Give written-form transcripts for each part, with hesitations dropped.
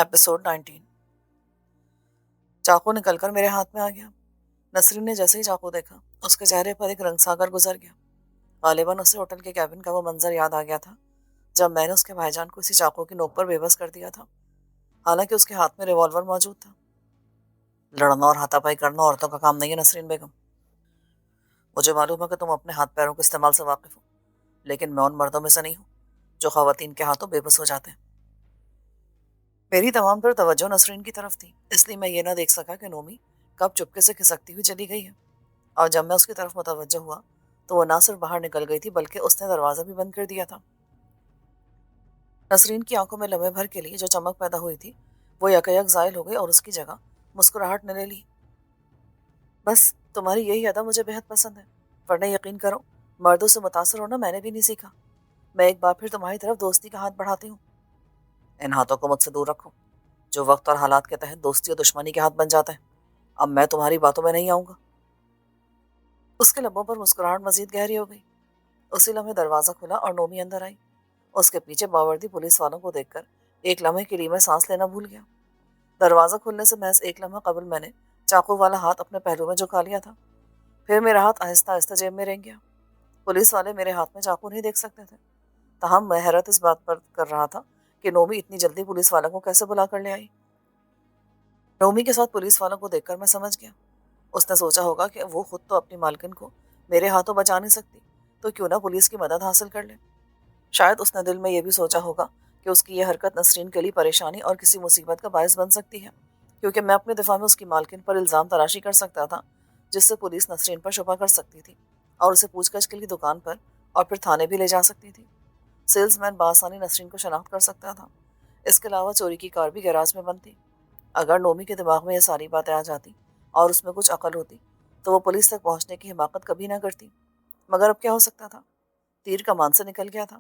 Episode 19۔ چاقو نکل کر میرے ہاتھ میں آ گیا۔ نسرین نے جیسے ہی چاقو دیکھا اس کے چہرے پر ایک رنگ ساگر گزر گیا۔ غالباً اسے ہوٹل کے کیبن کا وہ منظر یاد آ گیا تھا جب میں نے اس کے بھائی جان کو اسی چاقو کی نوک پر بے بس کر دیا تھا، حالانکہ اس کے ہاتھ میں ریوالور موجود تھا۔ لڑنا اور ہاتھا پائی کرنا عورتوں کا کام نہیں ہے نسرین بیگم۔ مجھے معلوم ہے کہ تم اپنے ہاتھ پیروں کے استعمال سے واقف ہو، لیکن میں ان مردوں میں سے نہیں ہوں جو خواتین کے ہاتھوں بے بس ہو جاتے ہیں۔ میری تمام تر توجہ نسرین کی طرف تھی، اس لیے میں یہ نہ دیکھ سکا کہ نومی کب چپکے سے کھسکتی ہوئی چلی گئی ہے، اور جب میں اس کی طرف متوجہ ہوا تو وہ نہ صرف باہر نکل گئی تھی بلکہ اس نے دروازہ بھی بند کر دیا تھا۔ نسرین کی آنکھوں میں لمحے بھر کے لیے جو چمک پیدا ہوئی تھی وہ یکایک زائل ہو گئی اور اس کی جگہ مسکراہٹ نے لے لی۔ بس تمہاری یہی ادا مجھے بہت پسند ہے، ورنہ یقین کرو مردوں سے متاثر ہونا میں نے بھی نہیں سیکھا۔ میں ایک بار پھر تمہاری طرف دوستی کا ہاتھ بڑھاتی ہوں۔ ان ہاتھوں کو مجھ سے دور رکھو جو وقت اور حالات کے تحت دوستی اور دشمنی کے ہاتھ بن جاتے ہیں۔ اب میں تمہاری باتوں میں نہیں آؤں گا۔ اس کے لبوں پر مسکراہٹ مزید گہری ہو گئی۔ اسی لمحے دروازہ کھلا اور نومی اندر آئی۔ اس کے پیچھے باوردی پولیس والوں کو دیکھ کر ایک لمحے کے لیے میں سانس لینا بھول گیا۔ دروازہ کھلنے سے محض ایک لمحہ قبل میں نے چاقو والا ہاتھ اپنے پہلو میں جھکا لیا تھا، پھر میرا ہاتھ آہستہ آہستہ جیب میں رنگ گیا۔ پولیس والے میرے ہاتھ میں چاقو نہیں دیکھ سکتے تھے، تاہم میں حیرت اس بات پر کر رہا تھا کہ نومی اتنی جلدی پولیس والوں کو کیسے بلا کر لے آئی۔ نومی کے ساتھ پولیس والوں کو دیکھ کر میں سمجھ گیا، اس نے سوچا ہوگا کہ وہ خود تو اپنی مالکن کو میرے ہاتھوں بچا نہیں سکتی تو کیوں نہ پولیس کی مدد حاصل کر لے۔ شاید اس نے دل میں یہ بھی سوچا ہوگا کہ اس کی یہ حرکت نسرین کے لیے پریشانی اور کسی مصیبت کا باعث بن سکتی ہے، کیونکہ میں اپنے دفاع میں اس کی مالکن پر الزام تراشی کر سکتا تھا جس سے پولیس نسرین پر شبہ کر سکتی تھی اور اسے پوچھ گچھ کے لیے دکان پر اور پھر تھانے بھی لے جا سکتی تھی۔ سیلز مین بآسانی نسرین کو شناخت کر سکتا تھا۔ اس کے علاوہ چوری کی کار بھی گیراج میں بند تھی۔ اگر نومی کے دماغ میں یہ ساری باتیں آ جاتی اور اس میں کچھ عقل ہوتی تو وہ پولیس تک پہنچنے کی حماقت کبھی نہ کرتی، مگر اب کیا ہو سکتا تھا؟ تیر کمان سے نکل گیا تھا۔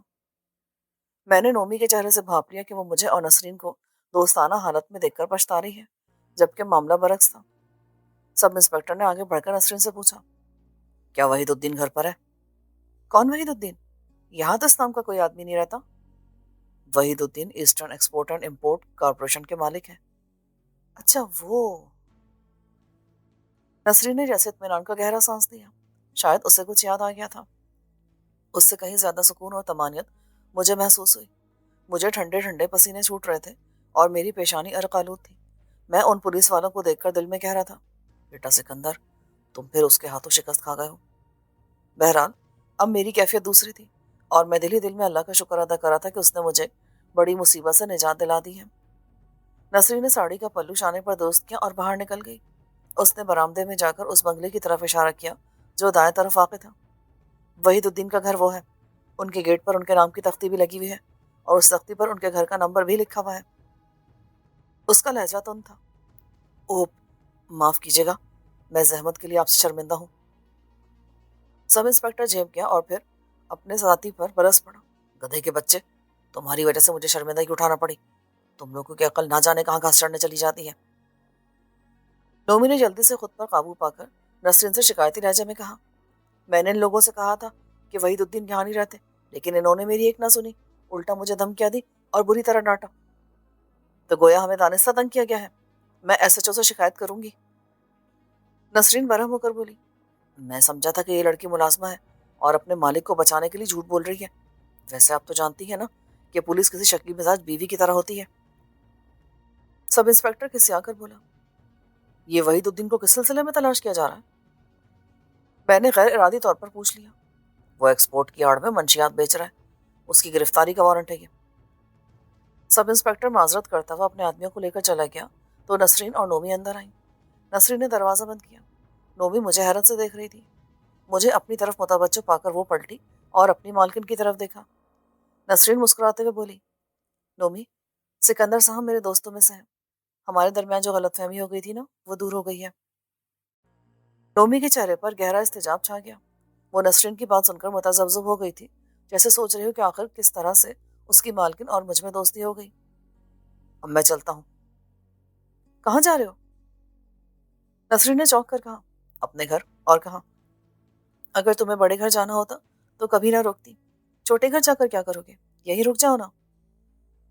میں نے نومی کے چہرے سے بھانپ لیا کہ وہ مجھے اور نسرین کو دوستانہ حالت میں دیکھ کر پچھتا رہی ہے، جبکہ معاملہ برعکس تھا۔ سب انسپکٹر نے آگے بڑھ کر نسرین سے پوچھا، کیا وحید الدین گھر پر ہے؟ کون وحید الدین؟ یہاں تو اس نام کا کوئی آدمی نہیں رہتا۔ Wahid uddin eastern export and import corporation کے مالک ہیں۔ اچھا وہ۔ نسرین نے جیسے اطمینان کا گہرا سانس لیا، شاید اسے کچھ یاد آ گیا تھا۔ اس سے کہیں زیادہ سکون اور طمانینت مجھے محسوس ہوئی۔ مجھے ٹھنڈے ٹھنڈے پسینے چھوٹ رہے تھے اور میری پیشانی عرق آلود تھی۔ میں ان پولیس والوں کو دیکھ کر دل میں کہہ رہا تھا، بیٹا سکندر، تم پھر اس کے ہاتھوں شکست کھا گئے ہو۔ بہرحال اب میری کیفیت دوسری تھی اور میں دل ہی دل میں اللہ کا شکر ادا کر رہا تھا کہ اس نے مجھے بڑی مصیبت سے نجات دلا دی ہے۔ نسرین نے ساڑی کا پلو شانے پر درست کیا اور باہر نکل گئی۔ اس نے برآمدے میں جا کر اس بنگلے کی طرف اشارہ کیا جو دائیں طرف واقع تھا۔ وحید الدین کا گھر وہ ہے، ان کے گیٹ پر ان کے نام کی تختی بھی لگی ہوئی ہے اور اس تختی پر ان کے گھر کا نمبر بھی لکھا ہوا ہے۔ اس کا لہجہ تند تھا۔ اوہ معاف کیجیے گا، میں زحمت کے لیے آپ سے شرمندہ ہوں۔ سب انسپکٹر جھیپ گیا اور پھر اپنے ساتھی پر برس پڑا، گدھے کے بچے، تمہاری وجہ سے مجھے شرمندگی اٹھانا پڑی، تم لوگوں کی عقل نہ جانے کہاں گھاس چڑھنے چلی جاتی ہے۔ نومی نے جلدی سے خود پر قابو پا کر نسرین سے شکایتی لہجے میں کہا، میں نے ان لوگوں سے کہا تھا کہ وحید الدین یہاں نہیں رہتے، لیکن انہوں نے میری ایک نہ سنی، الٹا مجھے دھمکیاں دی اور بری طرح ڈانٹا۔ تو گویا ہمیں دانستہ تنگ کیا گیا ہے، میں ایس ایچ او سے شکایت کروں گی۔ نسرین برہم ہو کر بولی، میں سمجھا تھا کہ یہ لڑکی ملازمہ ہے اور اپنے مالک کو بچانے کے لیے جھوٹ بول رہی ہے، ویسے آپ تو جانتی ہیں نا کہ پولیس کسی شکلی مزاج بیوی کی طرح ہوتی ہے۔ سب انسپکٹر کسیا کر بولا، یہ وحید الدین کو کس سلسلے میں تلاش کیا جا رہا ہے؟ میں نے غیر ارادی طور پر پوچھ لیا۔ وہ ایکسپورٹ کی آڑ میں منشیات بیچ رہا ہے، اس کی گرفتاری کا وارنٹ ہے یہ۔ سب انسپکٹر معذرت کرتا ہوا اپنے آدمیوں کو لے کر چلا گیا تو نسرین اور نومی اندر آئیں۔ نسرین نے دروازہ بند کیا۔ نومی مجھے حیرت سے دیکھ رہی تھی۔ مجھے اپنی طرف متوجہ پا کر وہ پلٹی اور اپنی مالکن کی طرف دیکھا۔ نسرین مسکراتے ہوئے بولی، نومی، سکندر صاحب میرے دوستوں میں سے ہیں، ہمارے درمیان جو غلط فہمی ہو گئی تھی نا وہ دور ہو گئی ہے۔ نومی کے چہرے پر گہرا استجاب چھا گیا۔ وہ نسرین کی بات سن کر متذبذب ہو گئی تھی، جیسے سوچ رہی ہو کہ آخر کس طرح سے اس کی مالکن اور مجھ میں دوستی ہو گئی۔ اب میں چلتا ہوں۔ کہاں جا رہے ہو؟ نسرین نے چونک کر کہا، اپنے گھر۔ اور کہا، اگر تمہیں بڑے گھر جانا ہوتا تو کبھی نہ روکتی، چھوٹے گھر جا کر کیا کرو گے؟ یہی رک جاؤ نا۔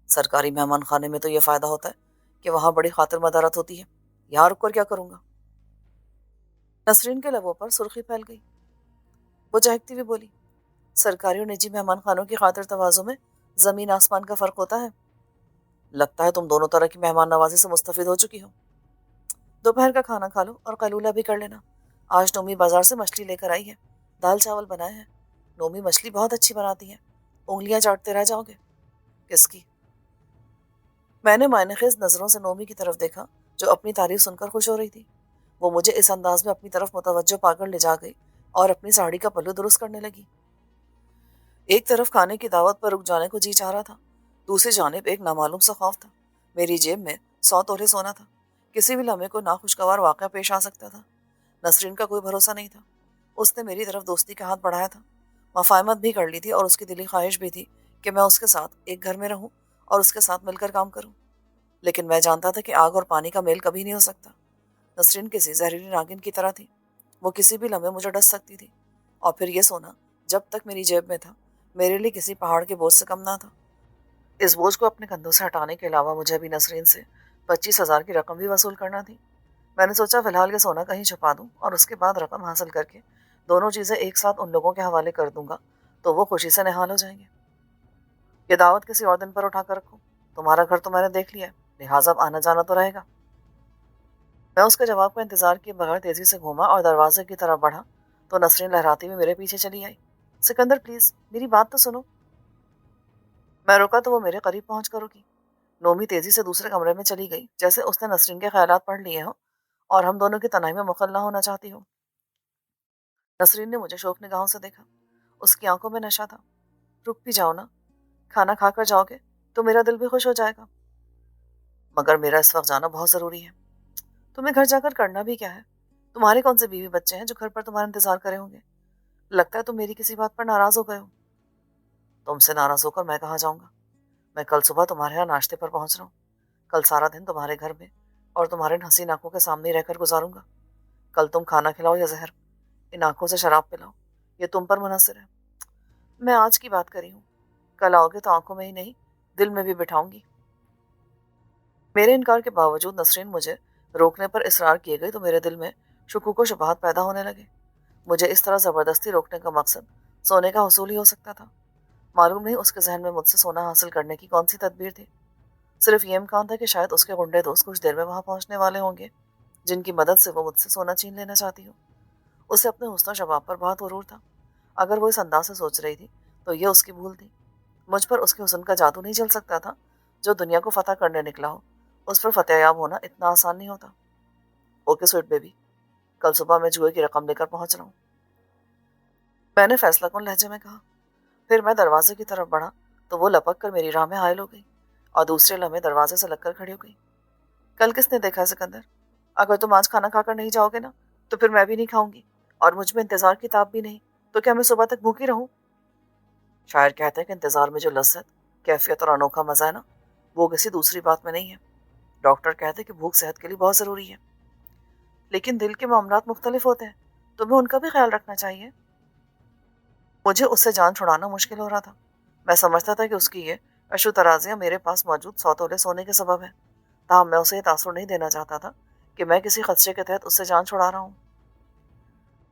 سرکاری مہمان خانے میں تو یہ فائدہ ہوتا ہے کہ وہاں بڑی خاطر مدارت ہوتی ہے، یہاں رک کر کیا کروں گا؟ نسرین کے لبوں پر سرخی پھیل گئی۔ وہ چہکتی ہوئی بولی، سرکاری اور نجی مہمان خانوں کی خاطر تواضع میں زمین آسمان کا فرق ہوتا ہے۔ لگتا ہے تم دونوں طرح کی مہمان نوازی سے مستفید ہو چکی ہو۔ دوپہر کا کھانا کھا لو اور قیلولہ بھی کر لینا۔ آج نومی بازار سے مچھلی لے کر آئی ہے، دال چاول بنائے ہیں۔ نومی مچھلی بہت اچھی بناتی ہے، انگلیاں چاٹتے رہ جاؤ گے۔ کس کی؟ میں نے معنی خیز نظروں سے نومی کی طرف دیکھا جو اپنی تعریف سن کر خوش ہو رہی تھی۔ وہ مجھے اس انداز میں اپنی طرف متوجہ پا کر لے جا گئی اور اپنی ساڑی کا پلو درست کرنے لگی۔ ایک طرف کھانے کی دعوت پر رک جانے کو جی چاہ رہا تھا، دوسری جانب ایک نامعلوم سا خوف تھا۔ میری جیب میں 100 تولے سونا تھا، کسی بھی لمحے کوئی ناخوشگوار واقعہ پیش آ سکتا تھا۔ نسرین کا کوئی بھروسہ نہیں تھا، اس نے میری طرف دوستی کا ہاتھ بڑھایا تھا، مفاہمت بھی کر لی تھی اور اس کی دلی خواہش بھی تھی کہ میں اس کے ساتھ ایک گھر میں رہوں اور اس کے ساتھ مل کر کام کروں۔ لیکن میں جانتا تھا کہ آگ اور پانی کا میل کبھی نہیں ہو سکتا۔ نسرین کسی زہریلی ناگن کی طرح تھی، وہ کسی بھی لمحے مجھے ڈس سکتی تھی، اور پھر یہ سونا جب تک میری جیب میں تھا میرے لیے کسی پہاڑ کے بوجھ سے کم نہ تھا۔ اس بوجھ کو اپنے کندھوں سے ہٹانے کے علاوہ مجھے ابھی نسرین سے 25,000 کی رقم بھی وصول کرنا تھی۔ میں نے سوچا فی الحال یہ سونا کہیں چھپا دوں اور اس کے بعد رقم حاصل کر کے دونوں چیزیں ایک ساتھ ان لوگوں کے حوالے کر دوں گا تو وہ خوشی سے نہال ہو جائیں گے۔ یہ دعوت کسی اور دن پر اٹھا کر رکھو، تمہارا گھر تو میں نے دیکھ لیا ہے، لہٰذا اب آنا جانا تو رہے گا۔ میں اس کے جواب کا انتظار کیے بغیر تیزی سے گھوما اور دروازے کی طرف بڑھا تو نسرین لہراتی ہوئی میرے پیچھے چلی آئی۔ سکندر پلیز میری بات تو سنو۔ میں رکا تو وہ میرے قریب پہنچ کر رکی۔ نومی تیزی سے دوسرے کمرے میں چلی گئی جیسے اس نے نسرین کے خیالات پڑھ لیے ہوں اور ہم دونوں کی تنہائی میں مخل نہ ہونا چاہتی ہوں۔ نسرین نے مجھے شوق نگاہوں سے دیکھا، اس کی آنکھوں میں نشہ تھا۔ رک بھی جاؤ نا، کھانا کھا کر جاؤ گے تو میرا دل بھی خوش ہو جائے گا۔ مگر میرا اس وقت جانا بہت ضروری ہے۔ تمہیں گھر جا کر کرنا بھی کیا ہے؟ تمہارے کون سے بیوی بچے ہیں جو گھر پر تمہارا انتظار کرے ہوں گے؟ لگتا ہے تم میری کسی بات پر ناراض ہو گئے ہو۔ تم سے ناراض ہو کر میں کہاں جاؤں گا؟ میں کل صبح تمہارے یہاں ناشتے پر پہنچ رہا ہوں۔ کل سارا دن تمہارے گھر میں اور تمہارے ان حسین آنکھوں کے سامنے ہی رہ کر گزاروں گا۔ کل تم کھانا کھلاؤ یا زہر، ان آنکھوں سے شراب پلاؤ، یہ تم پر منحصر ہے۔ میں آج کی بات کری ہوں، کل آؤ گے تو آنکھوں میں ہی نہیں دل میں بھی بٹھاؤں گی۔ میرے انکار کے باوجود نسرین مجھے روکنے پر اصرار کیے گئی تو میرے دل میں شکوک و شبہات پیدا ہونے لگے۔ مجھے اس طرح زبردستی روکنے کا مقصد سونے کا حصول ہی ہو سکتا تھا۔ معلوم نہیں اس کے ذہن میں مجھ سے سونا حاصل کرنے کی کون سی تدبیر تھی۔ صرف یہ امکان تھا کہ شاید اس کے غنڈے دوست کچھ دیر میں وہاں پہنچنے والے ہوں گے جن کی مدد سے وہ مجھ سے سونا چھین لینا چاہتی ہو۔ اسے اپنے حسن و شباب پر بہت غرور تھا۔ اگر وہ اس انداز سے سوچ رہی تھی تو یہ اس کی بھول تھی۔ مجھ پر اس کے حسن کا جادو نہیں چل سکتا تھا۔ جو دنیا کو فتح کرنے نکلا ہو اس پر فتح یاب ہونا اتنا آسان نہیں ہوتا۔ اوکے سویٹ بیبی، کل صبح میں جوئے کی رقم لے کر پہنچ رہا ہوں، میں نے فیصلہ کن لہجے میں کہا۔ پھر میں دروازے کی طرف بڑھا تو وہ لپک کر میری راہ میں حائل ہو گئی اور دوسرے لمحے دروازے سے لگ کر کھڑی ہو گئی۔ کل کس نے دیکھا سکندر؟ اگر تم آج کھانا کھا کر نہیں جاؤ گے نا تو پھر میں بھی نہیں کھاؤں گی، اور مجھ میں انتظار کی تاب بھی نہیں، تو کیا میں صبح تک بھوکی رہوں؟ شاعر کہتے ہیں کہ انتظار میں جو لذت، کیفیت اور انوکھا مزہ ہے نا، وہ کسی دوسری بات میں نہیں ہے۔ ڈاکٹر کہتے ہیں کہ بھوک صحت کے لیے بہت ضروری ہے، لیکن دل کے معاملات مختلف ہوتے ہیں، تمہیں ان کا بھی خیال رکھنا چاہیے۔ مجھے اس سے جان چھڑانا مشکل ہو رہا تھا۔ میں سمجھتا تھا کہ اس کی یہ اشو ترازیاں میرے پاس موجود 100 تولے سونے کے سبب ہیں، تاہم میں اسے یہ تاثر نہیں دینا چاہتا تھا کہ میں کسی خدشے کے تحت اس سے جان چھڑا رہا ہوں۔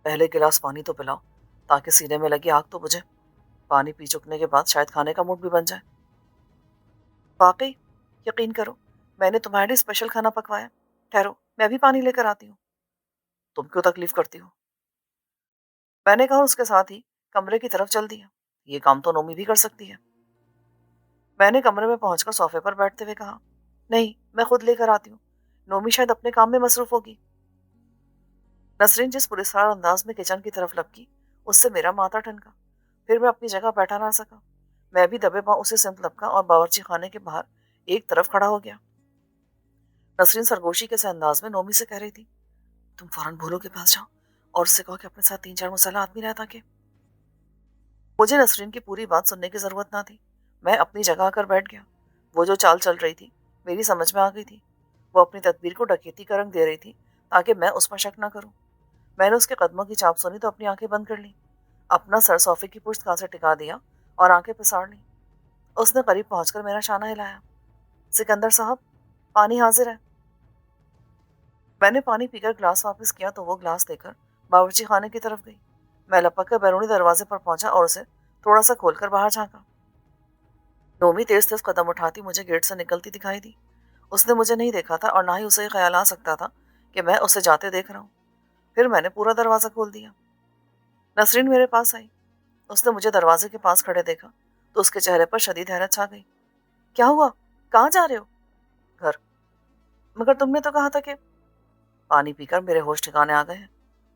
پہلے گلاس پانی تو پلاؤ تاکہ سینے میں لگی آگ تو بجھے، پانی پی چکنے کے بعد شاید کھانے کا موڈ بھی بن جائے۔ واقعی؟ یقین کرو میں نے تمہارے لیے اسپیشل کھانا پکوایا۔ ٹھہرو میں بھی پانی لے کر آتی ہوں۔ تم کیوں تکلیف کرتی ہو؟ میں نے کہا اس کے ساتھ ہی کمرے کی طرف چل دیا۔ یہ کام تو نومی بھی کر سکتی ہے۔ میں نے کمرے میں پہنچ کر صوفے پر بیٹھتے ہوئے کہا، نہیں میں خود لے کر آتی ہوں، نومی شاید اپنے کام میں مصروف ہوگی۔ نسرین جس پراسرار انداز میں کچن کی طرف لپکی اس سے میرا ماتھا ٹھنکا۔ پھر میں اپنی جگہ بیٹھا نہ سکا، میں بھی دبے پاؤں اسی سمت لپکا اور باورچی خانے کے باہر ایک طرف کھڑا ہو گیا۔ نسرین سرگوشی کے سے انداز میں نومی سے کہہ رہی تھی، تم فوراً بھولو کے پاس جاؤ اور اس سے کہو کہ اپنے ساتھ 3-4 مسلح آدمی رہتا کہ۔ مجھے نسرین کی پوری بات سننے کی ضرورت نہ تھی، میں اپنی جگہ آ کر بیٹھ گیا۔ وہ جو چال چل رہی تھی میری سمجھ میں آ گئی تھی۔ وہ اپنی تدبیر کو ڈکیتی کا رنگ دے رہی تھی تاکہ میں اس پر شک نہ کروں۔ میں نے اس کے قدموں کی چاپ سنی تو اپنی آنکھیں بند کر لیں، اپنا سر صوفے کی پشت کان سے ٹکا دیا اور آنکھیں پساڑ لیں۔ اس نے قریب پہنچ کر میرا شانہ ہلایا۔ سکندر صاحب پانی حاضر ہے۔ میں نے پانی پی کر گلاس واپس کیا تو وہ گلاس لے کر باورچی خانے کی طرف گئی۔ میں لپک کر بیرونی دروازے پر پہنچا اور اسے تھوڑا سا کھول کر باہر جھانکا۔ نومی تیز تیز قدم اٹھاتی مجھے گیٹ سے نکلتی دکھائی دی۔ اس نے مجھے نہیں دیکھا تھا اور نہ ہی اسے یہ خیال آ سکتا تھا کہ میں اسے جاتے دیکھ رہا ہوں۔ پھر میں نے پورا دروازہ کھول دیا۔ نسرین میرے پاس آئی۔ اس نے مجھے دروازے کے پاس کھڑے دیکھا تو اس کے چہرے پر شدید حیرت چھا گئی۔ کیا ہوا؟ کہاں جا رہے ہو؟ گھر۔ مگر تم نے تو کہا تھا کہ… پانی پی کر میرے ہوش ٹھکانے آ گئے ہیں۔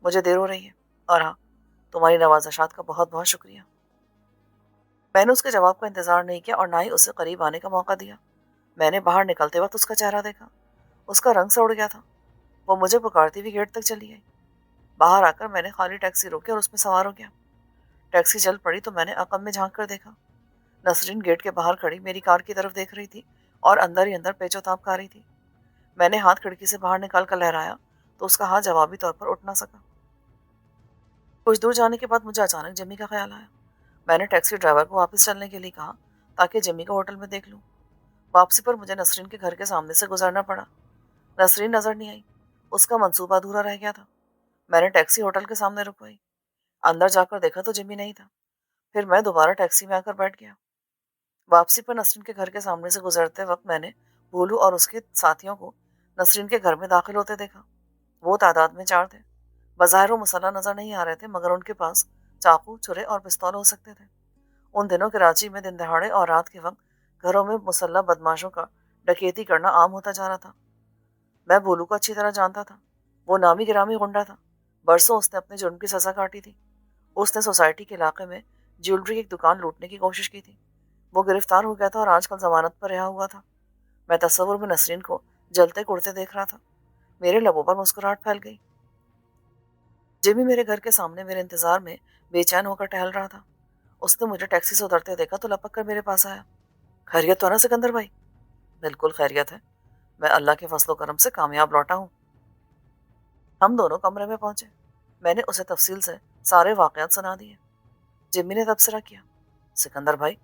مجھے دیر ہو رہی ہے، اور ہاں، تمہاری نوازشات کا بہت بہت شکریہ۔ میں نے اس کے جواب کا انتظار نہیں کیا اور نہ ہی اسے قریب آنے کا موقع دیا۔ میں نے باہر نکلتے وقت اس کا چہرہ دیکھا۔ اس کا رنگ سا اڑ گیا تھا۔ وہ مجھے پکارتی ہوئی گیٹ تک چلی آئی۔ باہر آ کر میں نے خالی ٹیکسی روکی اور اس میں سوار ہو گیا۔ ٹیکسی چل پڑی تو میں نے عقب میں جھانک کر دیکھا۔ نسرین گیٹ کے باہر کھڑی میری کار کی طرف دیکھ رہی تھی اور اندر ہی اندر پیچ و تاب کھا رہی تھی۔ میں نے ہاتھ کھڑکی سے باہر نکال کر لہرایا تو اس کا ہاتھ جوابی طور پر اٹھ نہ سکا۔ کچھ دور جانے کے بعد مجھے اچانک جمی کا خیال آیا۔ میں نے ٹیکسی ڈرائیور کو واپس چلنے کے لیے کہا تاکہ جمی کو ہوٹل میں دیکھ لوں۔ واپسی پر مجھے نسرین کے گھر کے سامنے سے گزرنا پڑا۔ نسرین نظر نہیں آئی۔ اس کا منصوبہ ادھورا رہ گیا تھا۔ میں نے ٹیکسی ہوٹل کے سامنے رکوائی۔ اندر جا کر دیکھا تو جمی نہیں تھا۔ پھر میں دوبارہ ٹیکسی میں آ کر بیٹھ گیا۔ واپسی پر نسرین کے گھر کے سامنے سے گزرتے وقت میں نے بھولو اور اس کے ساتھیوں کو نسرین کے گھر میں داخل ہوتے دیکھا۔ وہ تعداد میں 4 تھے۔ بظاہر وہ مسلح نظر نہیں آ رہے تھے مگر ان کے پاس چاقو، چھرے اور پستول ہو سکتے تھے۔ ان دنوں کراچی میں دن دہاڑے اور رات کے وقت گھروں میں مسلح بدماشوں کا ڈکیتی کرنا عام ہوتا جا رہا تھا۔ میں بھولو کو اچھی طرح جانتا تھا۔ وہ نامی گرامی غنڈہ تھا۔ برسوں اس نے اپنے جرم کی سزا کاٹی تھی۔ اس نے سوسائٹی کے علاقے میں جیولری کی ایک دکان لوٹنے کی کوشش کی تھی۔ وہ گرفتار ہو گیا تھا اور آج کل ضمانت پر رہا ہوا تھا۔ میں تصور میں نسرین کو جلتے کڑتے دیکھ رہا تھا۔ میرے لبوں پر مسکراہٹ پھیل گئی۔ جمی میرے گھر کے سامنے میرے انتظار میں بے چین ہو کر ٹہل رہا تھا۔ اس نے مجھے ٹیکسی سے اترتے دیکھا تو لپک کر میرے پاس آیا۔ خیریت تو ہے نا سکندر بھائی؟ بالکل خیریت ہے۔ میں اللہ کے فضل و کرم سے کامیاب لوٹا ہوں۔ ہم دونوں کمرے میں پہنچے۔ میں نے اسے تفصیل سے سارے واقعات سنا دیے۔ جمی نے تبصرہ کیا، سکندر بھائی،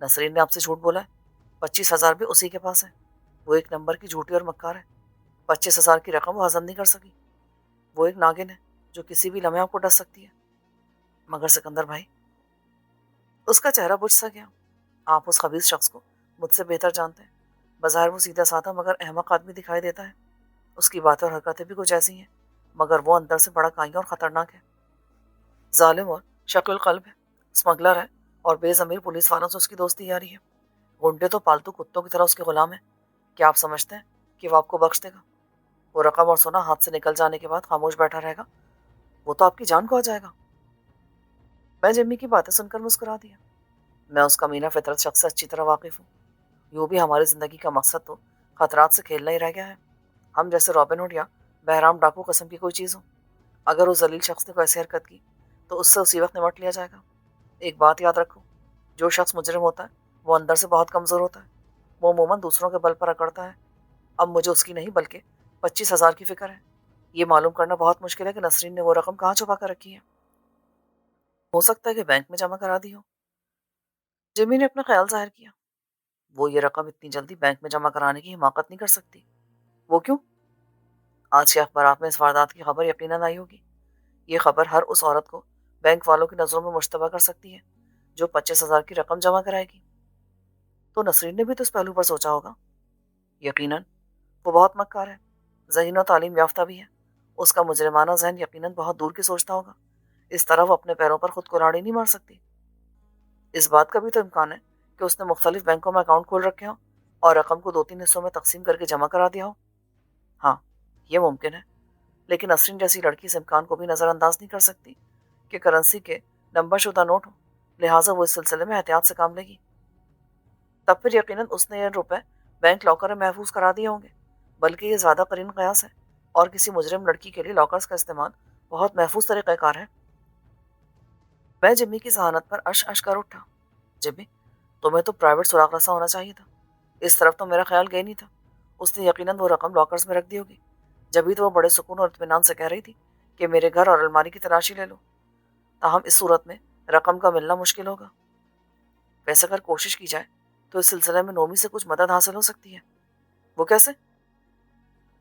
نسرین نے آپ سے جھوٹ بولا ہے۔ 25,000 بھی اسی کے پاس ہے۔ وہ ایک نمبر کی جھوٹی اور مکار ہے۔ 25,000 کی رقم وہ ہضم نہیں کر سکی۔ وہ ایک ناگن ہے جو کسی بھی لمحے آپ کو ڈس سکتی ہے۔ مگر سکندر بھائی… اس کا چہرہ بجھ سا گیا۔ آپ اس خبیث شخص کو مجھ سے بہتر جانتے ہیں۔ بظاہر وہ سیدھا سادہ مگر احمق آدمی دکھائی دیتا ہے۔ اس کی باتیں اور حرکتیں بھی کچھ ایسی ہیں مگر وہ اندر سے بڑا کائیں اور خطرناک ہے۔ ظالم اور شکل القلب ہے، اسمگلر ہے اور بے ضمیر پولیس والوں سے اس کی دوستی جاری ہے۔ غنڈے تو پالتو کتوں کی طرح اس کے غلام ہیں۔ کیا آپ سمجھتے ہیں کہ وہ آپ کو بخش دے گا؟ وہ رقم اور سونا ہاتھ سے نکل جانے کے بعد خاموش بیٹھا رہے گا؟ وہ تو آپ کی جان کھو جائے گا۔ میں جمی کی باتیں سن کر مسکرا دیا۔ میں اس کمینہ فطرت شخص سے اچھی طرح واقف ہوں۔ یوں بھی ہماری زندگی کا مقصد تو خطرات سے کھیلنا ہی رہ گیا ہے۔ ہم جیسے رابن ہوڈ یا بہرام ڈاکو قسم کی کوئی چیز ہو۔ اگر اس ذلیل شخص نے کوئی ایسی حرکت کی تو اس سے اسی وقت نمٹ لیا جائے گا۔ ایک بات یاد رکھو، جو شخص مجرم ہوتا ہے وہ اندر سے بہت کمزور ہوتا ہے۔ وہ عموماً دوسروں کے بل پر اکڑتا ہے۔ اب مجھے اس کی نہیں بلکہ 25,000 کی فکر ہے۔ یہ معلوم کرنا بہت مشکل ہے کہ نسرین نے وہ رقم کہاں چھپا کر رکھی ہے۔ ہو سکتا ہے کہ بینک میں جمع کرا دی ہو۔ جمی نے اپنا خیال ظاہر کیا۔ وہ یہ رقم اتنی جلدی بینک میں جمع کرانے کی حماقت نہیں کر سکتی۔ وہ کیوں؟ آج کے اخبارات میں اس واردات کی خبر یقیناً آئی ہوگی۔ یہ خبر ہر اس عورت کو بینک والوں کی نظروں میں مشتبہ کر سکتی ہے جو 25,000 کی رقم جمع کرائے گی۔ تو نسرین نے بھی تو اس پہلو پر سوچا ہوگا۔ یقیناً وہ بہت مکار ہے، ذہین و تعلیم یافتہ بھی ہے۔ اس کا مجرمانہ ذہن یقیناً بہت دور کی سوچتا ہوگا۔ اس طرح وہ اپنے پیروں پر خود کلاڑی نہیں مار سکتی۔ اس بات کا بھی تو امکان ہے کہ اس نے مختلف بینکوں میں اکاؤنٹ کھول رکھے ہوں اور رقم کو 2-3 حصوں میں تقسیم کر کے جمع کرا دیا ہو۔ ہاں، یہ ممکن ہے، لیکن نسرین جیسی لڑکی اس امکان کو بھی نظر انداز نہیں کر سکتی کہ کرنسی کے نمبر شدہ نوٹ ہوں، لہٰذا وہ اس سلسلے میں احتیاط سے کام لے گی۔ تب پھر یقیناً اس نے یہ روپے بینک لاکر میں محفوظ کرا دیے ہوں گے، بلکہ یہ زیادہ قرین قیاس ہے اور کسی مجرم لڑکی کے لیے لاکرز کا استعمال بہت محفوظ طریقہ کار ہے۔ میں جمی کی ذہانت پر اش کر اٹھا۔ جمی، تمہیں تو پرائیویٹ سراغ رساں ہونا چاہیے تھا۔ اس طرف تو میرا خیال گئی نہیں تھا۔ اس نے یقیناً وہ رقم لاکرز میں رکھ دی ہوگی، جبھی تو وہ بڑے سکون اور اطمینان سے کہہ رہی تھی کہ میرے گھر اور الماری کی تلاشی لے لو۔ تاہم اس صورت میں رقم کا ملنا مشکل ہوگا۔ ویسے اگر کوشش کی جائے تو اس سلسلے میں نومی سے کچھ مدد حاصل ہو سکتی ہے۔ وہ کیسے؟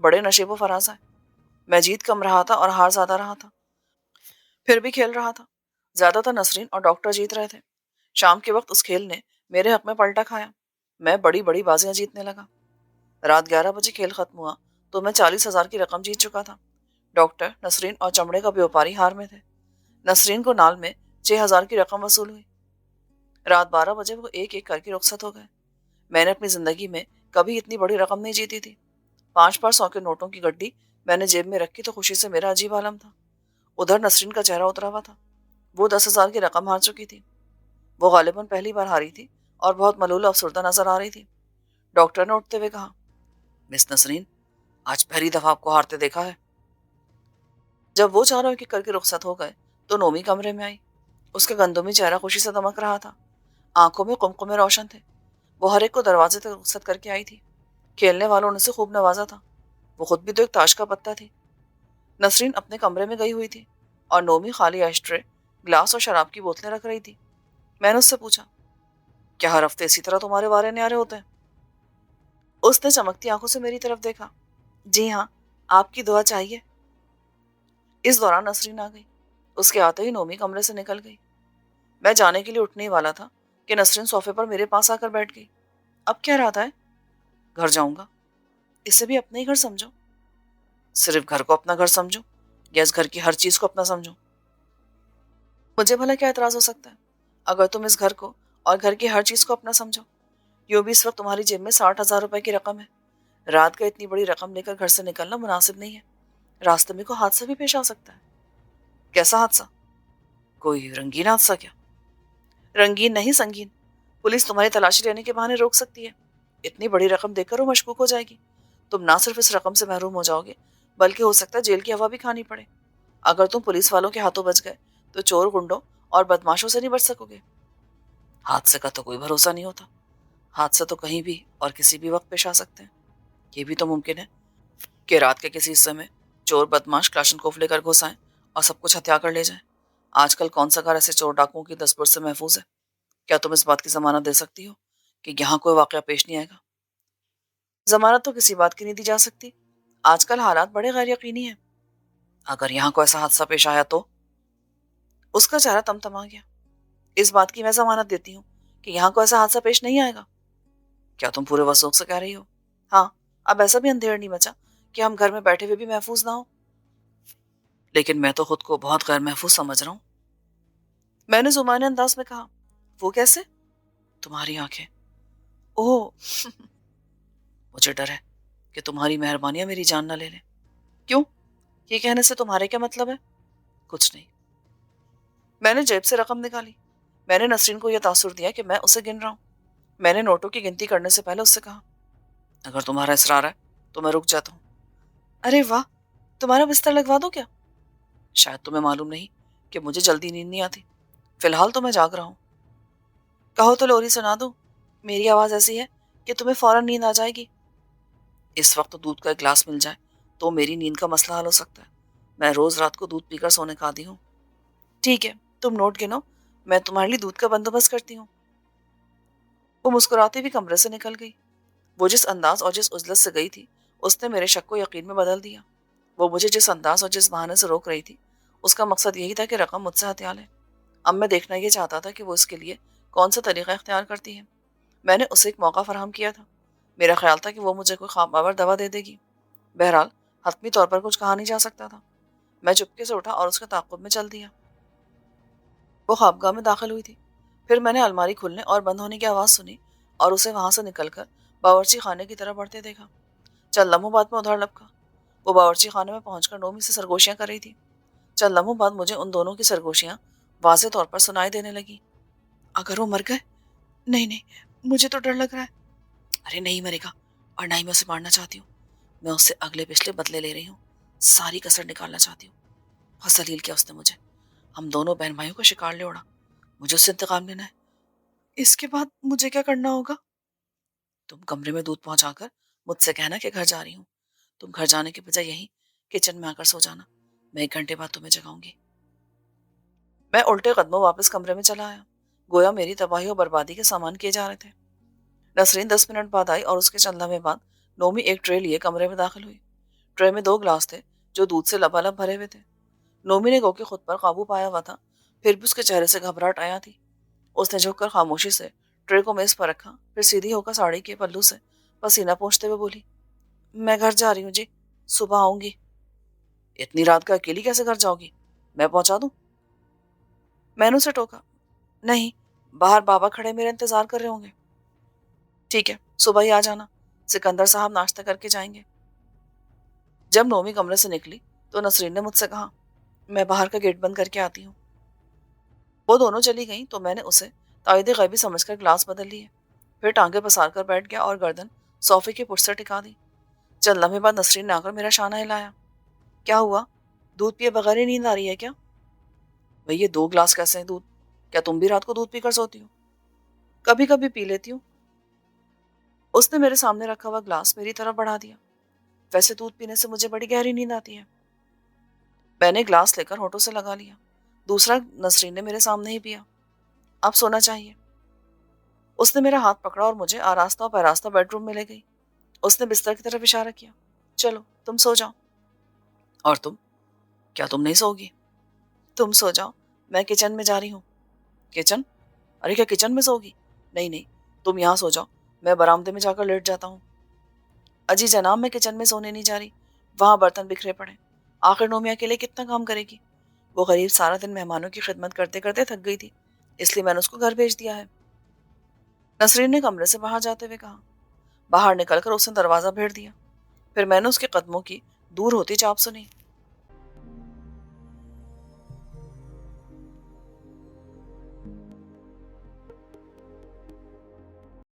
بڑے نشیب و فراز ہے۔ میں جیت کم رہا تھا اور ہار زیادہ رہا تھا، پھر بھی کھیل رہا تھا۔ زیادہ تر نسرین اور ڈاکٹر جیت رہے تھے۔ شام کے وقت اس کھیل نے میرے حق میں پلٹا کھایا۔ میں بڑی بڑی بازیاں جیتنے لگا۔ رات 11 بجے کھیل ختم ہوا تو میں 40,000 کی رقم جیت چکا تھا۔ ڈاکٹر، نسرین اور چمڑے کا بیوپاری ہار میں تھے۔ نسرین کو نال میں 6,000 کی رقم وصول ہوئی۔ رات 12 بجے وہ ایک ایک کر کے رخصت ہو گئے۔ میں نے اپنی زندگی میں کبھی اتنی بڑی رقم نہیں جیتی تھی۔ 5 100 کے نوٹوں کی گڈی میں نے جیب میں رکھی تو خوشی سے میرا عجیب عالم تھا۔ ادھر نسرین کا چہرہ اترا ہوا تھا۔ وہ 10,000 کی رقم ہار چکی تھی۔ وہ غالباً پہلی بار ہاری تھی اور بہت ملول افسردہ نظر آ رہی تھی۔ ڈاکٹر نے اٹھتے ہوئے کہا، مس نسرین، آج پہلی دفعہ آپ کو ہارتے دیکھا ہے۔ جب وہ چاروں ایک ایک کر کے رخصت ہو گئے تو نومی کمرے میں آئی۔ اس کا گندمی چہرہ خوشی سے دمک رہا تھا۔ آنکھوں میں قمقمے روشن تھے۔ وہ ہر ایک کو دروازے تک رخصت کر کے آئی تھی۔ کھیلنے والوں نے اسے خوب نوازا تھا۔ وہ خود بھی تو ایک تاش کا پتا تھی۔ نسرین اپنے کمرے میں گئی ہوئی تھی اور نومی خالی ایشٹرے، گلاس اور شراب کی بوتلیں رکھ رہی تھی۔ میں نے اس سے پوچھا، کیا ہر ہفتے اسی طرح تمہارے وارے نیارے ہوتے ہیں؟ اس نے چمکتی آنکھوں سے میری طرف دیکھا۔ جی ہاں، آپ کی دعا چاہیے۔ اس دوران نسرین آ گئی۔ اس کے آتے ہی نومی کمرے سے نکل گئی۔ میں جانے کے لیے اٹھنے ہی والا تھا کہ نسرین صوفے پر میرے پاس آ کر بیٹھ گئی۔ اب کیا رہتا ہے؟ گھر جاؤں گا۔ اسے بھی اپنا ہی گھر سمجھو۔ صرف گھر کو اپنا گھر سمجھو یا اس گھر کی ہر چیز کو اپنا سمجھو؟ مجھے بھلا کیا اعتراض ہو سکتا ہے اگر تم اس گھر کو اور گھر کی ہر چیز کو اپنا سمجھو؟ یوں بھی اس وقت تمہاری جیب میں 60,000 روپے کی رقم ہے۔ رات کا اتنی بڑی رقم لے کر گھر سے نکلنا مناسب نہیں ہے۔ راستے میں کوئی حادثہ بھی پیش آ سکتا ہے۔ کیسا حادثہ؟ کوئی رنگین حادثہ کیا؟ رنگین نہیں، سنگین۔ پولیس تمہاری تلاشی لینے کے بہانے روک سکتی ہے۔ اتنی بڑی رقم دیکھ کر وہ مشکوک ہو جائے گی۔ تم نہ صرف اس رقم سے محروم ہو جاؤ گے بلکہ ہو سکتا ہے جیل کی ہوا بھی کھانی پڑے۔ اگر تم پولیس والوں کے ہاتھوں بچ گئے تو چور، گنڈوں اور بدماشوں سے نہیں بچ سکو گے۔ حادثے کا تو کوئی بھروسہ نہیں ہوتا۔ حادثہ تو کہیں بھی اور کسی بھی وقت پیش آ سکتے ہیں۔ یہ بھی تو ممکن ہے کہ رات کے کسی حصے میں چور بدماش کلاشنکوف لے کر گھس آئیں اور سب کچھ ہتھیا کر لے جائیں۔ آج کل کون سا گھر ایسے چور ڈاکوؤں کی دستبرد سے محفوظ ہے؟ کیا تم اس بات کی ضمانت دے سکتی ہو کہ یہاں کوئی واقعہ پیش نہیں آئے گا؟ ضمانت تو کسی بات کی نہیں دی جا سکتی۔ آج کل حالات بڑے غیر یقینی ہیں۔ اگر یہاں کوئی ایسا حادثہ پیش آیا تو؟ اس کا چہرہ تمتما گیا۔ اس بات کی میں ضمانت دیتی ہوں کہ یہاں کوئی ایسا حادثہ پیش نہیں آئے گا۔ کیا تم پورے وثوق سے کہہ رہی ہو؟ ہاں، اب ایسا بھی اندھیر نہیں بچا کہ ہم گھر میں بیٹھے ہوئے بھی محفوظ نہ ہوں۔ لیکن میں تو خود کو بہت غیر محفوظ سمجھ رہا ہوں۔ میں نے زمانے انداز میں کہا، وہ کیسے؟ تمہاری آنکھیں۔ اوہ مجھے ڈر ہے کہ تمہاری مہربانیاں میری جان نہ لے لیں۔ کیوں؟ یہ کہنے سے تمہارے کیا مطلب ہے؟ کچھ نہیں۔ میں نے جیب سے رقم نکالی۔ میں نے نسرین کو یہ تاثر دیا کہ میں اسے گن رہا ہوں۔ میں نے نوٹوں کی گنتی کرنے سے پہلے اس سے کہا، اگر تمہارا اصرار ہے تو میں رک جاتا ہوں۔ ارے واہ، تمہارا بستر لگوا دو کیا؟ شاید تمہیں معلوم نہیں کہ مجھے جلدی نیند نہیں آتی۔ فی الحال تو میں جاگ رہا ہوں۔ کہو تو لوری سنا دوں؟ میری آواز ایسی ہے کہ تمہیں فوراً نیند آ جائے گی۔ اس وقت دودھ کا ایک گلاس مل جائے تو میری نیند کا مسئلہ حل ہو سکتا ہے۔ میں روز رات کو دودھ پی کر سونے کا عادی ہوں۔ ٹھیک ہے، تم نوٹ گنو، میں تمہارے لیے دودھ کا بندوبست کرتی ہوں۔ وہ مسکراتے ہوئے کمرے سے نکل گئی۔ وہ جس انداز اور جس عزلت سے گئی تھی اس نے میرے شک کو یقین میں بدل دیا۔ وہ مجھے جس انداز اور جس بہانے سے روک رہی تھی اس کا مقصد یہی تھا کہ رقم مجھ سے ہتھیا لے۔ اب میں دیکھنا یہ چاہتا تھا کہ وہ اس کے لیے کون سا طریقہ اختیار کرتی ہے۔ میں نے اسے ایک موقع فراہم کیا تھا۔ میرا خیال تھا کہ وہ مجھے کوئی خواب آور دوا دے دے گی۔ بہرحال حتمی طور پر کچھ کہا نہیں جا سکتا تھا۔ میں چپکے سے اٹھا اور اس کے تعاقب میں چل دیا۔ وہ خوابگاہ میں داخل ہوئی تھی۔ پھر میں نے الماری کھلنے اور بند ہونے کی آواز سنی اور اسے وہاں سے نکل کر باورچی خانے کی طرف بڑھتے دیکھا۔ چند لمحوں بعد میں ادھر لپکا۔ وہ باورچی خانے میں پہنچ کر نومی سے سرگوشیاں کر رہی تھی۔ چند لمحوں بعد مجھے ان دونوں کی سرگوشیاں واضح طور پر سنائی دینے لگی۔ اگر وہ مر گئے؟ نہیں نہیں، مجھے تو ڈر لگ رہا ہے۔ ارے نہیں مرے گا، اور نہ ہی میں اسے مارنا چاہتی ہوں۔ میں اس سے اگلے پچھلے بدلے لے رہی ہوں، ساری کسر نکالنا چاہتی ہوں۔ بہت ذلیل کیا اس نے مجھے۔ ہم دونوں بہن بھائیوں کو شکار لے اڑا۔ مجھے اس سے انتقام لینا ہے۔ اس کے بعد مجھے کیا کرنا ہوگا؟ تم کمرے میں دودھ پہنچا کر مجھ سے کہنا کہ گھر جا رہی ہوں۔ تم گھر جانے کے بجائے یہیں کچن میں آ کر سو جانا۔ میں 1 گھنٹے بعد تمہیں جگاؤں گی۔ میں الٹے قدموں واپس کمرے میں چلا آیا، گویا میری تباہی اور بربادی کے سامان کیے جا رہے تھے۔ نسرین 10 منٹ بعد آئی اور اس کے چند لمحے بعد نومی ایک ٹرے لیے کمرے میں داخل ہوئی۔ ٹرے میں 2 گلاس تھے جو دودھ سے لبالب بھرے ہوئے تھے۔ نومی نے گو کہ خود پر قابو پایا ہوا تھا، پھر بھی اس کے چہرے سے گھبراہٹ آیا تھی۔ اس نے جھک کر خاموشی سے ٹرے کو میز پر رکھا، پھر سیدھی ہو کر ساڑی کے پلو سے پسینہ پونچھتے ہوئے بولی، میں گھر جا رہی ہوں جی، صبح آؤں گی۔ اتنی رات کا اکیلی کیسے گھر جاؤ گی؟ میں پہنچا دوں؟ میں نے اسے ٹوکا۔ نہیں، باہر بابا کھڑے میرے انتظار کر رہے ہوں گے۔ ٹھیک ہے، صبح ہی آ جانا، سکندر صاحب ناشتہ کر کے جائیں گے۔ جب نومی کمرے سے نکلی تو نسرین نے مجھ سے کہا، میں باہر کا گیٹ بند کر کے آتی ہوں۔ وہ دونوں چلی گئیں تو میں نے اسے تائید غیبی سمجھ کر گلاس بدل لیے، پھر ٹانگیں پسار کر بیٹھ گیا اور گردن صوفے کی پشت سے ٹکا دی۔ چند لمحے بعد نسرین نے آ کر میرا شانہ ہلایا۔ کیا ہوا؟ دودھ پیے بغیر ہی نیند آ رہی ہے کیا؟ بھئی یہ 2 گلاس کیسے ہیں دودھ؟ کیا تم بھی رات کو دودھ پی کر سوتی ہو؟ کبھی کبھی پی لیتی ہوں۔ اس نے میرے سامنے رکھا ہوا گلاس میری طرف بڑھا دیا۔ ویسے دودھ پینے سے مجھے بڑی گہری نیند آتی ہے۔ میں نے گلاس لے کر ہونٹوں سے لگا لیا۔ دوسرا نسرین نے میرے سامنے ہی پیا۔ اب سونا چاہیے۔ اس نے میرا ہاتھ پکڑا اور مجھے آراستہ و پیراستہ بیڈ روم میں لے گئی۔ اس نے بستر کی طرف اشارہ کیا، چلو تم سو جاؤ۔ اور تم؟ کیا تم نہیں سو گی؟ تم سو جاؤ، میں کچن میں جا رہی ہوں۔ کچن؟ ارے کیا کچن میں سو گی؟ نہیں نہیں، تم یہاں سو جاؤ، میں برآمدے میں جا کر لیٹ جاتا ہوں۔ اجی جناب، میں کچن میں سونے نہیں جا رہی، وہاں برتن بکھرے پڑے، آخر نومیہ کے لیے کتنا کام کرے گی؟ وہ غریب سارا دن مہمانوں کی خدمت کرتے کرتے تھک گئی تھی، اس لیے میں نے اس کو گھر بھیج دیا ہے۔ نسرین نے کمرے سے باہر جاتے ہوئے کہا۔ باہر نکل کر اس نے دروازہ بھیڑ دیا، پھر میں نے اس کے قدموں کی دور ہوتی چاپ سنی۔